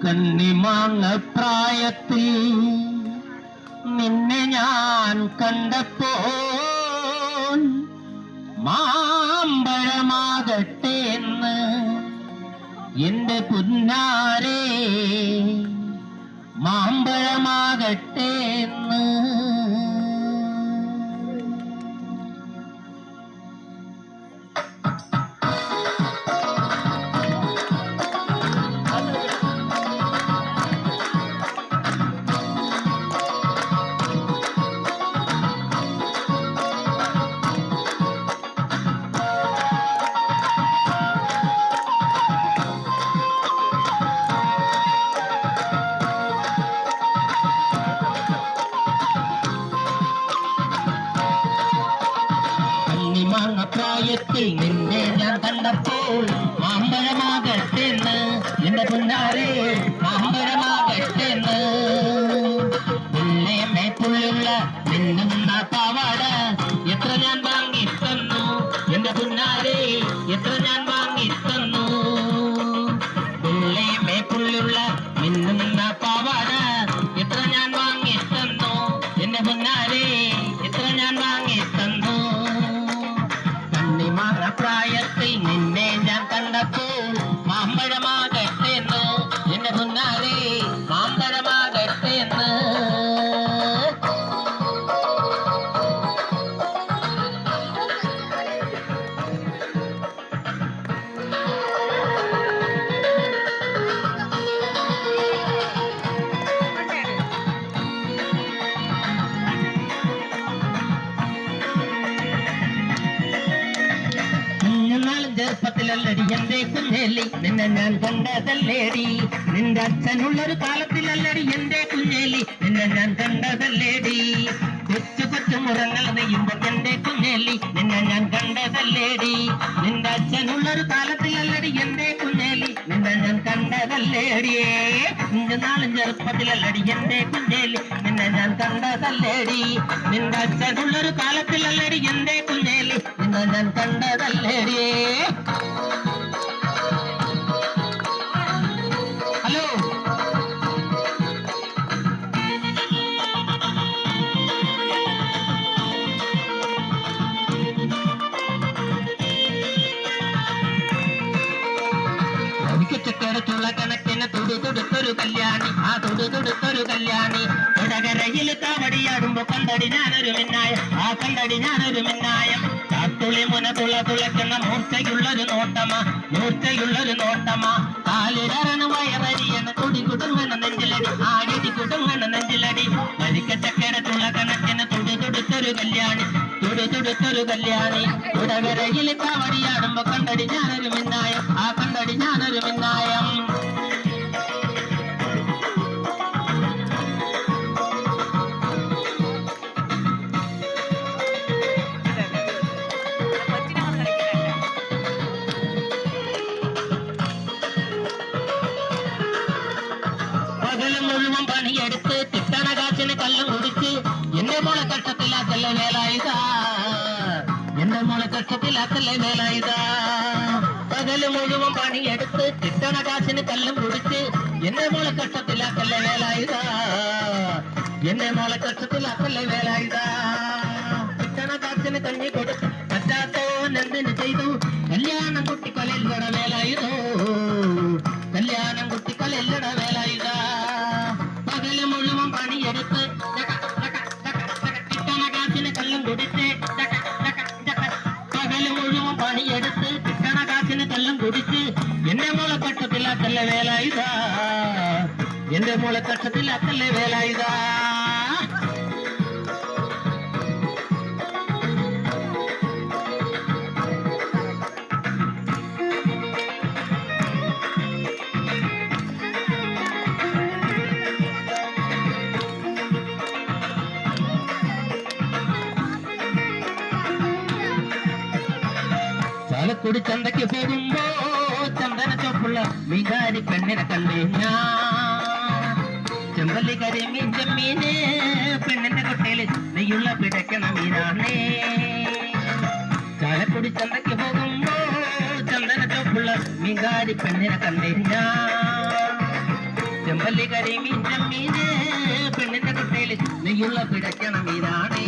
കണ്ണിമാങ്ങ പ്രായത്തിൽ നിന്നെ ഞാൻ കണ്ടപ്പോൾ മാമ്പഴമാകട്ടെ എന്ന് എന്റെ പുന്നാരേ, മാമ്പഴമാകട്ടെ എന്ന്. പ്രായത്തിൽ നിന്നെ ഞാൻ കണ്ടപ്പോൾ മാമ്പഴമാകട്ടെന്ന് എന്റെ പുന്നാരേ, മാമ്പഴമാകട്ടെന്ന്. പുള്ളേമേ പുള്ളിയുള്ള നിന്നുന്ന പാവാട എത്ര ഞാൻ വാങ്ങിത്തന്നു എന്റെ പുന്നാരേ, എത്ര ഞാൻ വാങ്ങിത്തന്നു. പുള്ളേമേ പുള്ളിയുള്ള നിന്നുന്ന പാവാട എത്ര ഞാൻ വാങ്ങിത്തന്നു എന്റെ പുന്നാരേ, എത്ര ഞാൻ വാങ്ങിത്തന്നു. പ്രായത്തിൽ നിന്നെ ഞാൻ കണ്ടപ്പോൾ മാമ്പഴമാകട്ടെ എന്ന് എന്റെ മുന്നാലെ, മാമ്പഴമാകട്ടെ എന്ന്. ചെറുപ്പത്തിലല്ലടി എന്റെ കുഞ്ഞേലി നിന്നെ ഞാൻ കണ്ടതല്ലേടി, നിന്റെ അച്ഛനുള്ളൊരു കാലത്തിലല്ലടി എന്റെ കുഞ്ഞേലി നിന്നെ ഞാൻ കണ്ടതല്ലേടി. കൊച്ചു കൊച്ചു മുറങ്ങൾ നെയ്യുമ്പോ എന്റെ കുഞ്ഞേലി നിന്നെ ഞാൻ കണ്ടതല്ലേടി, നിന്റെ അച്ഛനുള്ളൊരു കാലത്തിലല്ലടി എന്റെ കുഞ്ഞേലി നിന്നെ ഞാൻ കണ്ടതല്ലേടിയേ. കുഞ്ഞുനാളും ചെറുപ്പത്തിലല്ലടി എന്റെ കുഞ്ഞേലി നിന്നെ ഞാൻ കണ്ടതല്ലേടി, നിന്റെ അച്ഛനുള്ളൊരു കാലത്തിലല്ലടി എന്റെ കുഞ്ഞേലി നിന്നെ ഞാൻ കണ്ടതല്ലേടിയേ. ഹലോ, ചക്കരച്ചുള്ള കണക്കിന് തുടുതുടുത്തൊരു കല്യാണി, ആ തുടുതുടുത്തൊരു കല്യാണി. കൊടകരയിൽ കാവടിയാടുമ്പോ കണ്ടടി ഞാനൊരു മിന്നായം, ആ കണ്ടടി ഞാനൊരു മിന്നായം. കാത്തുളി മുന തുളക്കുന്ന മൂർച്ചയുള്ളൊരു നോട്ടമാ, മൂർച്ചയുള്ളൊരു നോട്ടമാ. കാലിടറണ വയറരിയണ കുടി കുടുങ്ങണ നെഞ്ചിലടി, ആടിടി കുടുങ്ങണ നെഞ്ചിലടി. വരിക്കച്ചക്കരച്ചുള്ള കണക്കിന് തുടുതുടുത്തൊരു കല്യാണി, തുടുതുടുത്തൊരു കല്യാണി. കൊടകരയിൽ കാവടിയാടുമ്പോ കണ്ടടി ഞാനൊരു മിന്നായം, ആ കണ്ടടി ഞാനൊരു മിന്നായം. പകല് മുഴുവൻ പണിയെടുത്ത് കിട്ടണ കാച്ചിന് കല്ലും കുടിച്ച് എന്റെ മോളെ കഷ്ടത്തിലാക്കല്ലേ വേലായുധാ, എന്റെ മോളെ കഷ്ടത്തിലാക്കല്ലേ വേലായുധാ. പകല് മുഴുവൻ പണിയെടുത്ത് കിട്ടണ കാശിന് കല്ലും കുടിച്ച് എന്നെ മോളെ കഷ്ടത്തിലാക്കല്ലേ വേലായുധാ, എന്നെ മോളെ കഷ്ടത്തിലാക്കല്ലേ വേലായുധാ. കിട്ടണ കാശിന് കഞ്ഞി കൊടുത്ത് പറ്റാത്തോൻ എന്തിനു ചെയ്തു, കല്യാണം കുട്ടിക്കൊലല്ലട വേലായുധോ, കല്യാണം കുട്ടിക്കൊലല്ലട വേലായുധാ. പകല് മുഴുവൻ പണിയെടുത്ത് കിട്ടണ കാശിന് കല്ലും കുടിച്ച്, പകല് മുഴുവൻ പണിയെടുത്ത് കിട്ടണ കാശിന് കല്ലും കുടിച്ച് എന്റെ മോളെ കഷ്ടത്തിലാക്കല്ലേ വേലായുധാ, എന്റെ മോളെ കഷ്ടത്തിലാക്കല്ലേ വേലായുധാ. ചാലക്കുടി ചന്തയ്ക്ക് പോകുമ്പോ ചന്ദന ചോപ്പുള്ള വികാരി പെണ്ണിനെ കണ്ടേ ഞാൻ. ചെമ്പല്ലി കരിമീൻ ചെമ്മീന് പെണ്ണിന്റെ കൊട്ടയില് നെയ്യുള്ള പിടയ്ക്കണ മീനാണേ. ചാലക്കുടി ചന്തയ്ക്ക് പോകുമ്പോ ചന്ദന ചോപ്പുള്ള വികാരി പെണ്ണിനെ കണ്ടേ ഞാൻ. വലിയ കരിമീൻ ചെമ്മീന് പെണ്ണിന്റെ കുട്ടയില് നെയ്യുള്ള പിടയ്ക്കണം ഇതാണേ